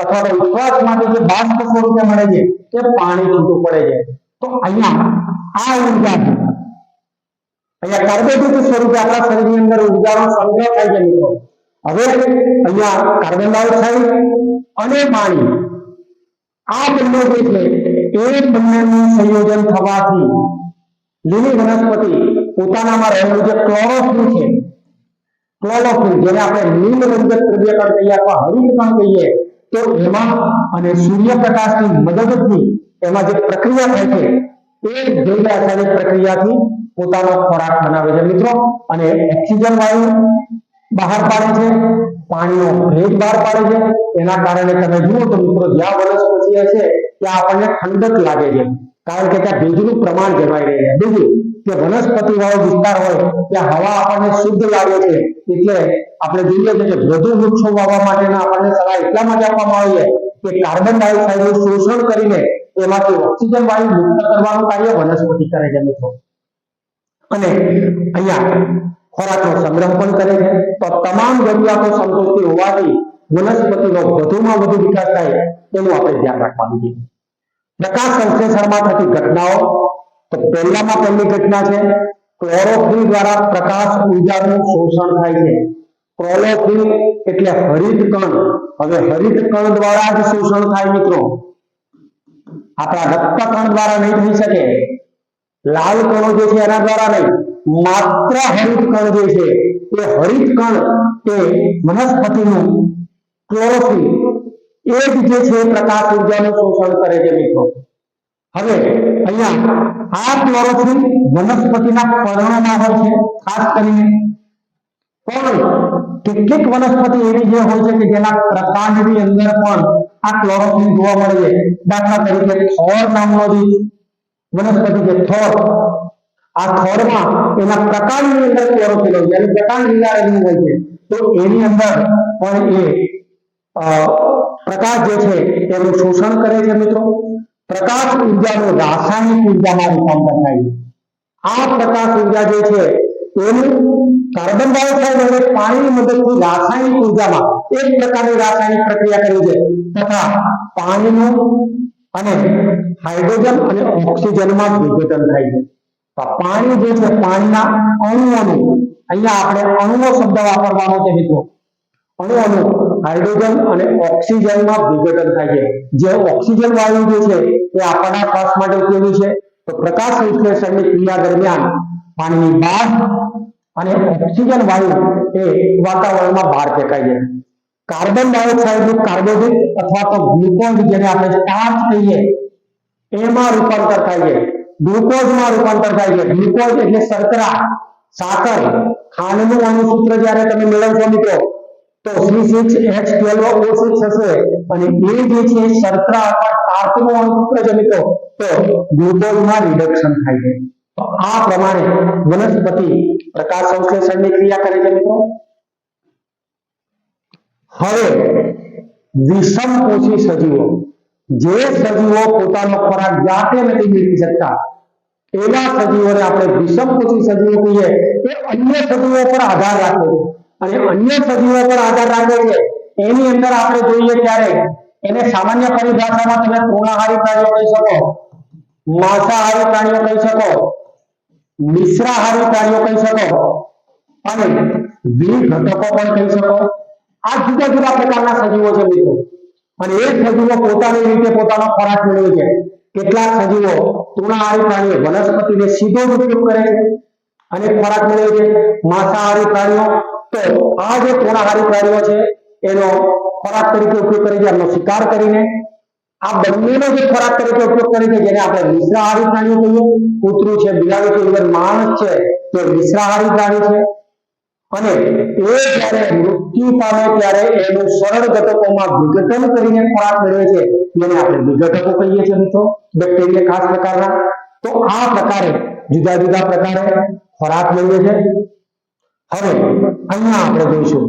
અથવા તો ઉચ્છ્વાસમાંથી જે બાષ્પ સ્વરૂપે મળે છે તે પાણી છૂટું પડે છે। તો અહીંયા આ ઉર્જા અહીંયા કાર્બોદિત સ્વરૂપે આપણા શરીરની અંદર ઉર્જાનો સંગ્રહ થાય છે મિત્રો। હવે અહીંયા કાર્બન ડાયોક્સાઇડ અને પાણી આ બંને જે છે એ બંનેનું સંયોજન થવાથી લીલી વનસ્પતિ પોતાનામાં રહેલું જે ક્લોરોફિલ છે, ક્લોરોફિલ જેને આપણે નીલ રંજક દ્રવ્યકણ કહીએ અથવા હરિતકણ કહીએ, તો એમાં અને સૂર્યપ્રકાશની મદદથી એમાં જે પ્રક્રિયા થાય છે એ જૈવ રાસાયણિક પ્રક્રિયાથી પોતાનો ખોરાક બનાવે છે મિત્રો। અને ઓક્સિજન વાયુ બહાર પાડે છે, પાણીનો ભેજ બહાર પાડે છે। એના કારણે તમે જુઓ તો મિત્રો જ્યાં વનસ્પતિ છે ત્યાં આપણને ઠંડક લાગે છે, કારણ કે ત્યાં ભેજનું પ્રમાણ જળવાઈ રહે છે। બીજું કે વનસ્પતિ વાળો વિસ્તાર હોય ત્યાં હવા આપણને શુદ્ધ લાગે છે, એટલે આપણે જોઈએ છે કે વધુ વૃક્ષો વાવવા માટેના આપણને સલાહ એટલા માટે આપવામાં આવી છે કે કાર્બન ડાયોક્સાઇડનું શોષણ કરીને એમાંથી ઓક્સિજન વાયુ મુક્ત કરવાનું કાર્ય વનસ્પતિ કરે છે મિત્રો। અને અહીંયા ખોરાકનો સંગ્રહ પણ કરે છે। તો તમામ જરૂરિયાતો સંતોષતી હોવાથી વનસ્પતિનો વધુમાં વધુ વિકાસ થાય એનું આપણે ધ્યાન રાખવાનું છે। પ્રકાશ સંશ્લેષણમાં થતી ઘટનાઓ, તો પહેલામાં પહેલી ઘટના છે ક્લોરોફિલ દ્વારા પ્રકાશ ઉર્જાનું શોષણ થાય છે। ક્લોરોફિલ એટલે હરિતકણ। હવે હરિતકણ દ્વારા જ શોષણ થાય મિત્રો, આપણા રક્તકણ દ્વારા નહીં થઈ શકે, લાલ કણો જે છે એના દ્વારા નહીં, માત્ર હરિતકણ જે છે એ હરિતકણ એ વનસ્પતિનું ક્લોરોફિલ એ જ જે છે પ્રકાશ ઉર્જાનું શોષણ કરે છે મિત્રો। હવે અહીંયા આ ક્લોરોફિલ વનસ્પતિના પર્ણોમાં હોય છે ખાસ કરીને, પણ કેટલીક વનસ્પતિ એવી જે હોય છે કે જેના પ્રકાંડની અંદર પણ આ ક્લોરોફિલ જોવા મળે છે। દાખલા તરીકે થોર નામનો જે વનસ્પતિ છે થોર, આ થોરમાં એના પ્રકાંડની અંદર ક્લોરોફિલ હોય છે, એટલે પ્રકાંડ લીલા રંગનું હોય છે, તો એની અંદર પણ એ પ્રકાશ જે છે એનું શોષણ કરે છે મિત્રો। પ્રકાશ ઉર્જાનું રાસાયણિક ઉર્જામાં રૂપાંતર થાય છે। આ પ્રકાશ ઉર્જા જે છે એનું કાર્બન ડાયોક્સાઇડ અને પાણીની મદદથી રાસાયણિક ઉર્જામાં એક પ્રકારની રાસાયણિક પ્રક્રિયા કરી છે, તથા પાણીનું અને હાઇડ્રોજન અને ઓક્સિજનમાં વિઘટન થાય છે। તો પાણી જે છે પાણીના અણુઓનું, અહીંયા આપણે અણુનો શબ્દ વાપરવાનો છે મિત્રો, અણુઓનું હાઇડ્રોજન અને ઓક્સિજનમાં વિઘટન થાય છે। જે ઓક્સિજન વાયુ જે છે એ આપણા શ્વાસ માટે ઉપયોગી છે। તો પ્રકાશ સંશ્લેષણની ક્રિયા દરમિયાન પાણીની બહાર અને ઓક્સિજન વાયુ એ વાતાવરણમાં બહાર ફેંકાય છે। કાર્બન ડાયોક્સાઇડનું કાર્બોદિત અથવા તો ગ્લુકોઝ જેને આપણે સ્ટાર્ચ કહીએ એમાં રૂપાંતર થાય છે, ગ્લુકોઝમાં રૂપાંતર થાય છે। ગ્લુકોઝ એટલે શર્કરા, સાકર, ખાંડનું અણુસૂત્ર જ્યારે તમે મેળવશો મિત્રો તો C6H12O6 હશે, અને એ જે છે શર્કરા અથવા ટાર્ચનું અણુસૂત્ર છે મિત્રો, તો ગ્લુકોઝમાં રિડક્શન થાય છે। તો આ પ્રમાણે વનસ્પતિ પ્રકાશ સંશ્લેષણની ક્રિયા કરે છે મિત્રો। હવે વિષમપોષી સજીવો, જે સજીવો પોતાનો ખોરાક જાતે નથી મેળવી શકતા એવા સજીવોને આપણે વિષમપોષી સજીવો કહીએ। એ અન્ય સજીવો પર આધાર રાખે છે, અને અન્ય સજીવો પર આધાર રાખે છે એની અંદર આપણે જોઈએ ત્યારે એને સામાન્ય પરિભાષામાં તમે તૃણાહારી પ્રાણીઓ કહી શકો, માંસાહારી પ્રાણીઓ કહી શકો, મિશ્રાહારી પ્રાણીઓ કહી શકો, અને દ્વિઘટકો પણ કહી શકો। આ જુદા જુદા પ્રકારના સજીવો છે મિત્રો, અને એ સજીવો પોતાની રીતે પોતાનો ખોરાક મેળવે છે। કેટલાક સજીવો તૃણાહારી પ્રાણીઓ વનસ્પતિને સીધો જ ઉપયોગ કરે છે અને ખોરાક મેળવે છે। માંસાહારી પ્રાણીઓ, તો આ જે તૃણાહારી પ્રાણીઓ છે એનો ખોરાક તરીકે ઉપયોગ કરે છે, એમનો શિકાર કરીને। આ બંનેનો જે ખોરાક તરીકે ઉપયોગ કરે છે જેને આપણે મિશ્રાહારી પ્રાણીઓ કહીએ, કૂતરું છે, બિલાડી છે, ઇવન માણસ છે તે મિશ્રાહારી પ્રાણી છે। અને એ જ્યારે મૃત્યુ પામે ત્યારે એનું સરળ ઘટકોમાં વિઘટન કરીને ખોરાક મેળવે છે, જેને આપણે વિઘટકો કહીએ છીએ મિત્રો, બેક્ટેરિયા ખાસ પ્રકારના। તો આ પ્રકારે જુદા જુદા પ્રકારે ખોરાક મેળવે છે। હવે અહીંયા આપણે જોઈશું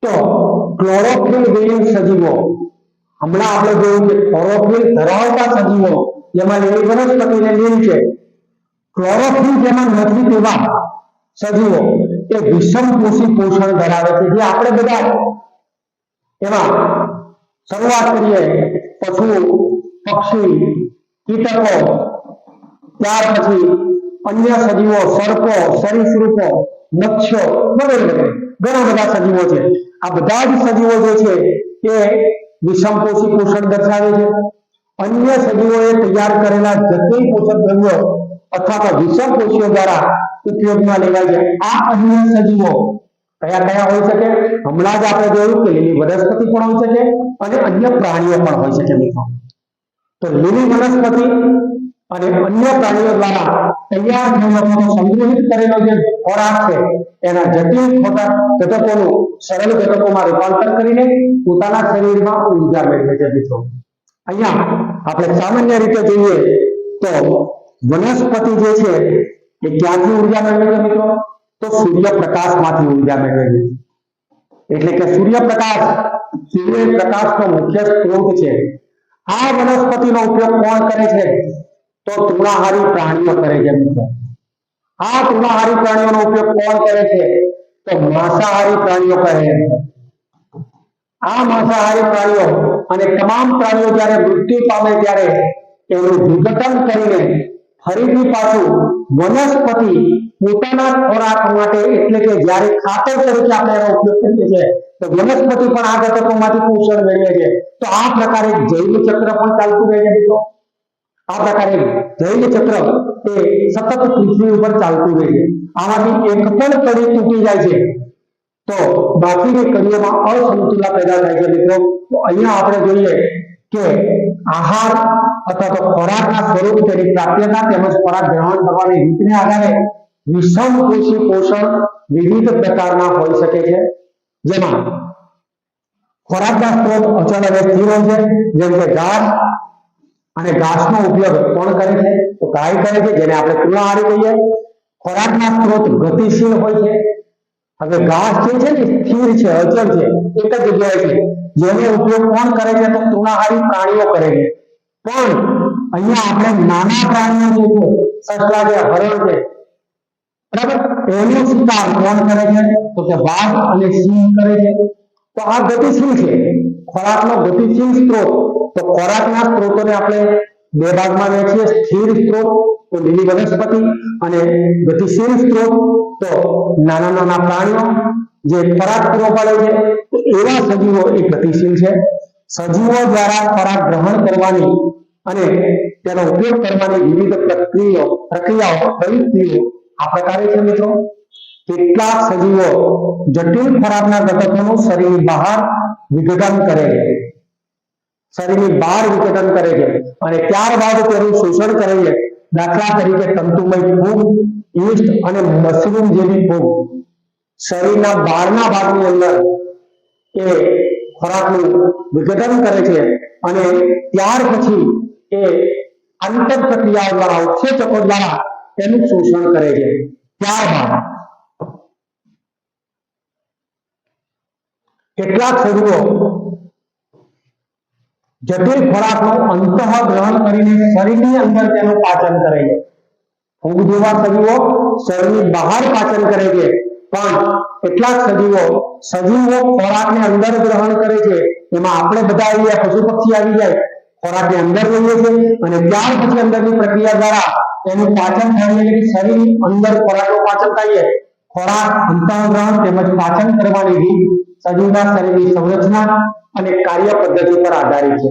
તો ક્લોરોફિલ વિહીન સજીવો, હમણાં આપણે જોયું કે ક્લોરોફિલ ધરાવતા સજીવો જેમાં લીલી વનસ્પતિને લીલ છે, ક્લોરોફિલ જેમાં નથી તેવા સજીવો એ વિષમપોષી પોષણ ધરાવે છે, જે આપણે બધા એમાં શરૂઆત કરીએ પશુ, પક્ષી, કીટકો, ત્યાર પછી અન્ય સજીવો, સર્પો, સરીસૃપો, મત્સ્યો વગેરે ઘણા બધા સજીવો છે. આ બધા જ સજીવો જે છે એ વિષમપોષી પોષણ દર્શાવે છે. અન્ય સજીવોએ તૈયાર કરેલા જટિલ પોષક દ્રવ્યો અથવા તો વિષમપોષીઓ દ્વારા ઉપયોગમાં લેવાય છે. આ અન્ય સજીવો કયા કયા હોઈ શકે? હમણાં જ આપણે જોયું કે લીલી વનસ્પતિ પણ હોઈ શકે અને અન્ય પ્રાણીઓ પણ હોઈ શકે મિત્રો. તો લીલી વનસ્પતિ અને અન્ય પ્રાણીઓ દ્વારા તૈયાર થયેલો સંગ્રહિત કરેલો જે ખોરાક છે એના જટિલ ઘટકોનું સરળ ઘટકોમાં રૂપાંતર કરીને પોતાના શરીરમાં ઉર્જા મેળવે છે મિત્રો. અહીંયા આપણે સામાન્ય રીતે જોઈએ તો વનસ્પતિ જે છે એ ક્યાંથી ઉર્જા મેળવે છે મિત્રો? તો સૂર્યપ્રકાશમાંથી ઉર્જા મેળવે છે. એટલે કે સૂર્યપ્રકાશનો મુખ્ય સ્ત્રોત છે. આ વનસ્પતિનો ઉપયોગ કોણ કરે છે? તો તૃણાહારી પ્રાણીઓ કરે છે મિત્રો. આ તૃણાહારી પ્રાણીઓનો ઉપયોગ કોણ કરે છે? તો માંસાહારી પ્રાણીઓ કરે છે. આ માંસાહારી પ્રાણીઓ અને તમામ પ્રાણીઓ જ્યારે મૃત્યુ પામે ત્યારે એનું વિઘટન કરીને ફરીથી પાછું વનસ્પતિ પોતાના ખોરાક માટે, એટલે કે જ્યારે ખાતર તરીકે આપણે એનો ઉપયોગ કરીએ છીએ તો વનસ્પતિ પણ આ ઘટકોમાંથી પોષણ મેળવે છે. તો આ પ્રકારે જૈવ ચક્ર પણ ચાલતું રહે છે મિત્રો. આ પ્રકારે જૈવ ચક્ર એ સતત પૃથ્વી ઉપર ચાલતું રહે છે. આમાંથી એક પણ કડી તૂટી જાય છે તો બાકીની કડીઓમાં અસંતુલન પેદા થાય છે મિત્રો. તો અહીંયા આપણે જોઈએ કે આહાર અથવા તો ખોરાકના સ્વરૂપ, તેની પ્રાપ્યતા તેમજ ખોરાક ગ્રહણ કરવાની રીતને આધારે વિષમપોષી પોષણ વિવિધ પ્રકારના હોઈ શકે છે. જેમાં ખોરાકના સ્ત્રોત અચળ અને સ્થિર હોય છે, જેમ કે ઘાસ, અને ઘાસનો ઉપયોગ કોણ કરે છે? તો ગાય કરે છે, જેને આપણે તૃણાહારી કહીએ. ખોરાકના સ્ત્રોત ગતિશીલ હોય છે. હવે ઘાસ જે છે ને સ્થિર છે, અચળ છે, એક જ જગ્યાએ છે, જેનો ઉપયોગ કોણ કરે છે? તો તૃણાહારી પ્રાણીઓ કરે છે. પણ અહીંયા આપણે નાના પ્રાણીઓ જે છે, સસલા છે, હરણ છે, બરાબર, એનો શિકાર કોણ કરે છે? તો કે વાઘ અને સિંહ કરે છે. તો આ ગતિશીલ છે, ખોરાકનો ગતિશીલ સ્ત્રોત. તો ખોરાકના સ્ત્રોતોને આપણે બે ભાગમાં વહેંચીએ: સ્થિર સ્ત્રોત તો લીલી વનસ્પતિ, અને ગતિશીલ સ્ત્રોત તો નાના નાના પ્રાણીઓ જે ખોરાક પૂરો પાડે છે. તો એવા સજીવો એ ગતિશીલ છે. સજીવો દ્વારા ખોરાક ગ્રહણ કરવાની અને તેનો ઉપયોગ કરવાની વિવિધ પ્રક્રિયાઓ પ્રવૃત્તિઓ આ પ્રકારે છે મિત્રો. કેટલાક સજીવો જટિલ ખોરાકના ઘટકોનું શરીરની બહાર વિઘટન કરે છે, અને ત્યારબાદ તેનું શોષણ કરે છે. દાખલા તરીકે તંતુમય ફૂગ, યીસ્ટ અને મશરૂમ જેવી ફૂગ શરીરના બહારના ભાગની અંદર એ ખોરાકનું વિઘટન કરે છે અને ત્યાર પછી એ આંતર પ્રક્રિયાઓ દ્વારા, ઉત્સેચકો દ્વારા તેનું શોષણ કરે છે. ત્યારબાદ કેટલાક સજીવો જટિલ ખોરાકનું અંતઃગ્રહણ કરીને શરીરની અંદર તેનું પાચન કરે છે. ફૂગ જેવા સજીવો શરીરની બહાર પાચન કરે છે, પણ કેટલાક સજીવો ખોરાકને અંદર ગ્રહણ કરે છે. એમાં આપણે બધા આવી જાય, પશુ પક્ષી આવી જાય, ખોરાકને અંદર લઈએ છીએ અને ત્યાર પછી અંદરની પ્રક્રિયા દ્વારા એનું પાચન થાય. એટલે શરીરની અંદર ખોરાકનું પાચન થાય. ખોરાક અંતઃગ્રહણ તેમજ પાચન કરવાની રીત સજીવના શરીરની સંરચના અને કાર્ય પદ્ધતિ પર આધારિત છે.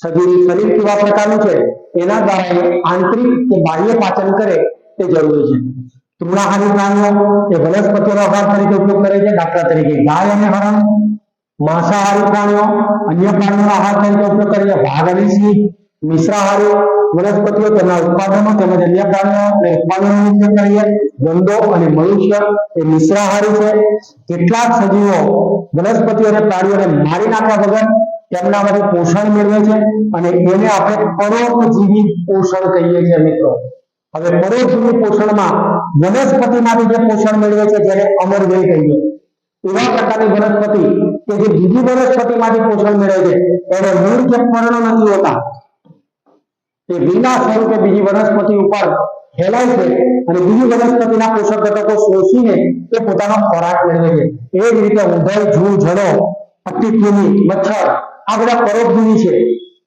સજીવનું શરીર કેવા પ્રકારનું છે એના દ્વારા આંતરિક કે બાહ્ય પાચન કરે તે જરૂરી છે. તૃણાહારી પ્રાણીઓ એ વનસ્પતિનો આહાર તરીકે ઉપયોગ કરે છે. દાખલા તરીકે ગાય અને હરણ. માંસાહારી પ્રાણીઓ અન્ય પ્રાણીઓના આહાર તરીકે ઉપયોગ કરે છે. વાઘ અને સિંહ. મિશ્રાહારી વનસ્પતિઓ તેમના ઉત્પાદનો તેમજ અન્ય પ્રાણીઓ અને ઉત્પાદનોનો ઉપયોગ કરે છે. ગંધો અને મનુષ્ય એ મિશ્રાહારી છે. કેટલાક સજીવો વનસ્પતિઓ અને પ્રાણીઓને મારી નાખ્યા વગર તેમનામાંથી પોષણ મેળવે છે અને એને આપણે પરોપજીવી પોષણ કહીએ છીએ મિત્રો. હવે પરોપજીવી પોષણમાં વનસ્પતિમાંથી જે પોષણ મેળવે છે જેને અમરવેલ કહીએ, એવા પ્રકારની વનસ્પતિ કે જે બીજી વનસ્પતિમાંથી પોષણ મેળવે છે એને મૂળ કે પર્ણ નથી હોતા, એ લીલા સ્વરૂપે બીજી વનસ્પતિ ઉપર ફેલાય છે અને બીજી વનસ્પતિના પોષક ઘટકો શોષીને એ પોતાનો ખોરાક મેળવે છે. એ જ રીતે ઉંદર, જૂ, જળો, પટ્ટીકૃમિ, મચ્છર આ બધા પરોપજીવી છે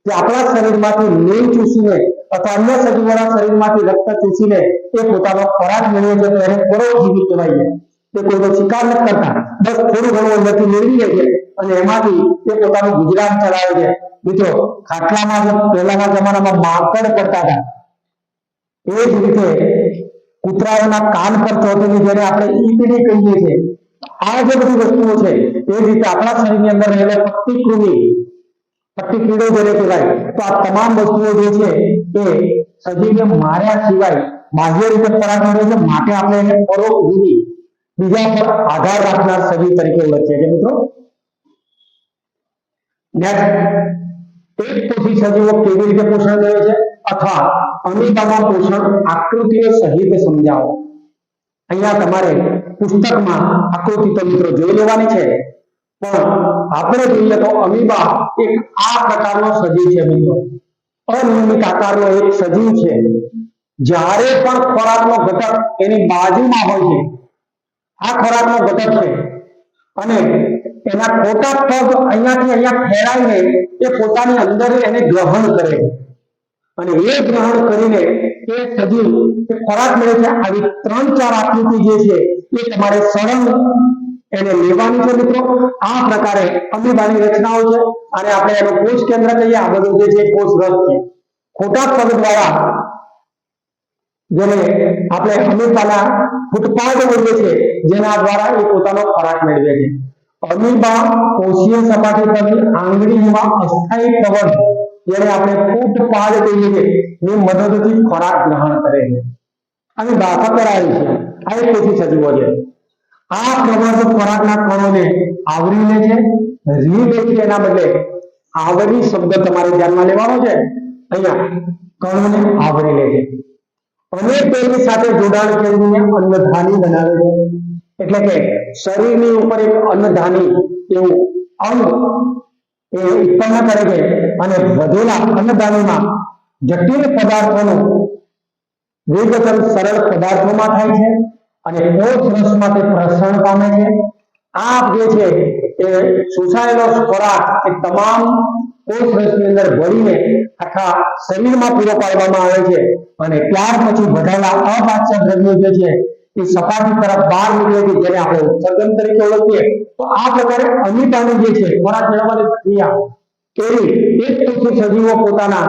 જે આપણા શરીરમાંથી લોહી ચૂસીને અથવા અન્ય સજીવોના શરીરમાંથી રક્ત ચૂસીને એ પોતાનો ખોરાક મેળવે છે, ત્યારે પરોપજીવી કહેવાય છે. તે કોઈનો શિકાર નથી કરતા, બસ થોડું ઘણું અંદરથી મેળવી લે છે અને એમાંથી એ પોતાનું ગુજરાન ચલાવે છે. મિત્રો, ખાટલામાં પહેલાના જમાનામાં માંકડ પડતા હતા, એ જ રીતે કૂતરાઓના કાન પર ચોંટેલી જેને આપણે ઈંટડી કહીએ છીએ, આ જે બધી વસ્તુઓ છે એ જ રીતે આપણા શરીરની અંદર રહેલો પટ્ટીકૃમિ, પટ્ટીકીડો જેને કહેવાય, તો આ તમામ વસ્તુઓ જે છે એ સજીવને માર્યા સિવાય બાહ્ય રીતે ખોરાક મળે છે, માટે આપણે એને પરોપજીવી, બીજા પર આધાર રાખનાર સજીવ તરીકે ઓળખીએ છીએ. મિત્રો, એકકોષી સજીવો કેવી રીતે પોષણ મેળવે છે અથવા અમીબામાં પોષણ આકૃતિઓ સહિત સમજાવો. અહીંયા તમારે પુસ્તકમાં આકૃતિ તો મિત્રો જોઈ લેવાની છે, પણ આપણે જોઈએ તો અમીબા એક આ પ્રકારનો સજીવ છે. મિત્રો, અનિયમિત આકારનો એક સજીવ છે. જ્યારે પણ ખોરાકનો ઘટક એની બાજુમાં હોય છે, આ ખોરાકનો ઘટક છે અને એના ખોટા પગ અહીંયાથી અહીંયા ફેરાઈને એ પોતાની અંદર એને ગ્રહણ કરે અને એ ગ્રહણ કરીને એ સજીવ એ ખોરાક મળે છે. આવી 3-4 આકૃતિ જે છે એ તમારે સળંગ એને લેવાની છે. મિત્રો, આ પ્રકારે અમીબાની રચનાઓ છે અને આપણે એનું કોષ કેન્દ્ર કહીએ, આ બધું જે છે કોષ રસ છે. ખોટા પગ દ્વારા જેને આપણે અમીબાના ફૂટપાથ બોલીએ છીએ, જેના દ્વારા એ પોતાનો ખોરાક મેળવે છે. અમીબા કોષીય સપાટી પરથી આંગળીમાં અસ્થાયી કવચ, જેને આપણે ફૂટપાથ કહીએ છીએ, ની મદદથી ખોરાક ગ્રહણ કરે છે. અમીબા પકડાય છે, આ એક કોષી સજીવો છે. આ પ્રવાહ ખોરાકના કણોને આવરી લે છે, રીહ લે છે. એના બદલે આવરી શબ્દ તમારે ધ્યાનમાં લેવાનો છે. અહીંયા કણોને આવરી લે છે અને તેની સાથે જોડાણ કરીને અન્નધાની બનાવે છે. એટલે કે શરીરની ઉપર એક અન્નધાની એવું અંગ એ ઉત્પન્ન કરે છે અને વધેલા અન્નધાનીમાં જટિલ પદાર્થોનું વિઘટન સરળ પદાર્થોમાં થાય છે અને કોષ રસમાં તે પ્રસરણ પામે છે. આ જે છે એ શોષાયેલો ખોરાક એ તમામ કોષ રસની અંદર ભળીને આખા શરીરમાં પૂરો પાડવામાં આવે છે અને ત્યાર પછી વધેલા અપાચ્ય દ્રવ્યો જે છે એ સપાટી તરફ બહાર નીકળે છે, જેને આપણે ઉત્સર્જન તરીકે ઓળખીએ. તો આ પ્રકારે અમીબાની જે છે ખોરાક મેળવવાની ક્રિયા એવી એક કોષી સજીવો પોતાના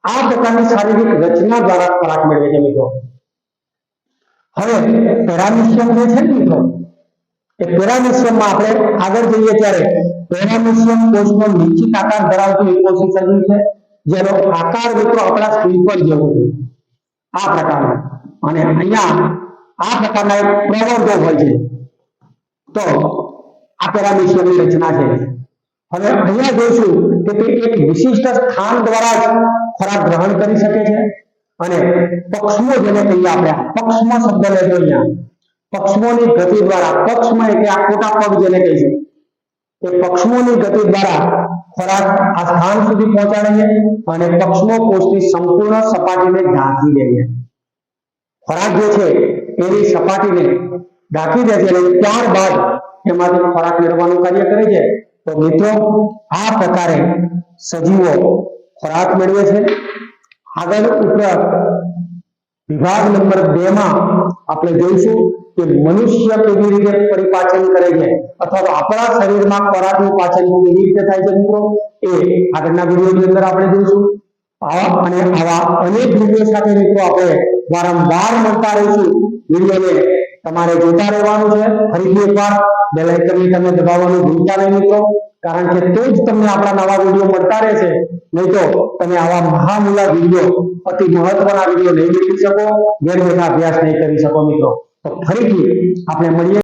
આ પ્રકારની શારીરિક રચના દ્વારા ખોરાક મેળવે છે. મિત્રો, હવે પેરામીશિયમ જે છે મિત્રો, એ પેરામીશિયમમાં આપણે આગળ જઈએ ત્યારે પેરામીશિયમ કોષનો નિશ્ચિત આકાર ધરાવતું એક કોષી સજીવ છે, જેનો આકાર મિત્રો આપણા સ્લીપર જેવો છે, આ પ્રકારનો. અને અહીંયા આ પ્રકારના એક પ્રવર્ધો હોય છે. તો આ પેરામીશિયમની રચના છે. હવે અહીંયા જોઈશું કે તે એક વિશિષ્ટ સ્થાન દ્વારા જ ખોરાક ગ્રહણ કરી શકે છે અને પક્ષમો જેને કહીએ આપણે, પક્ષમો શબ્દ લેજો અહીંયા, પક્ષમોની ગતિ દ્વારા, પક્ષમાં એટલે આ ખોટા પગ જેને કહીશું, એ પક્ષમોની ગતિ દ્વારા ખોરાક આ સ્થાન સુધી પહોંચાડે છે અને પક્ષમો કોષની સંપૂર્ણ સપાટીને ઢાંકી દે છે. ખોરાક જે છે એની સપાટીને ઢાંકી દે છે અને ત્યારબાદ એમાંથી ખોરાક મેળવવાનું કાર્ય કરે છે. તો મિત્રો, આ પ્રકારે સજીવો ખોરાક મેળવે છે. આગળ ઉપરાંત વિભાગ નંબર 2 માં આપણે જોઈશું કે મનુષ્ય કેવી રીતે પરિપાચન કરે છે અથવા તો આપણા શરીરમાં ખોરાકનું પાચન કેવી રીતે થાય છે મિત્રો, એ આગળના વિડીયોની અંદર આપણે જોઈશું. અને આવા અનેક વિડીયો સાથે મિત્રો આપણે વારંવાર મળતા રહીશું. વિડીયોને તમારે જોતા રહેવાનું છે. ફરીથી એકવાર બેલ આઇકનને તમે દબાવવાનું ભૂલતા નહીં મિત્રો, કારણ કે તો જ તમને આપણા નવા વિડીયો મળતા રહેશે. નહીં તો તમે આવા મહામૂલા વિડીયો, અતિ મહત્વના વિડીયો નહીં મેળવી શકો, ઘેર બેઠા અભ્યાસ નહીં કરી શકો મિત્રો. તો ફરીથી આપણે મળીએ.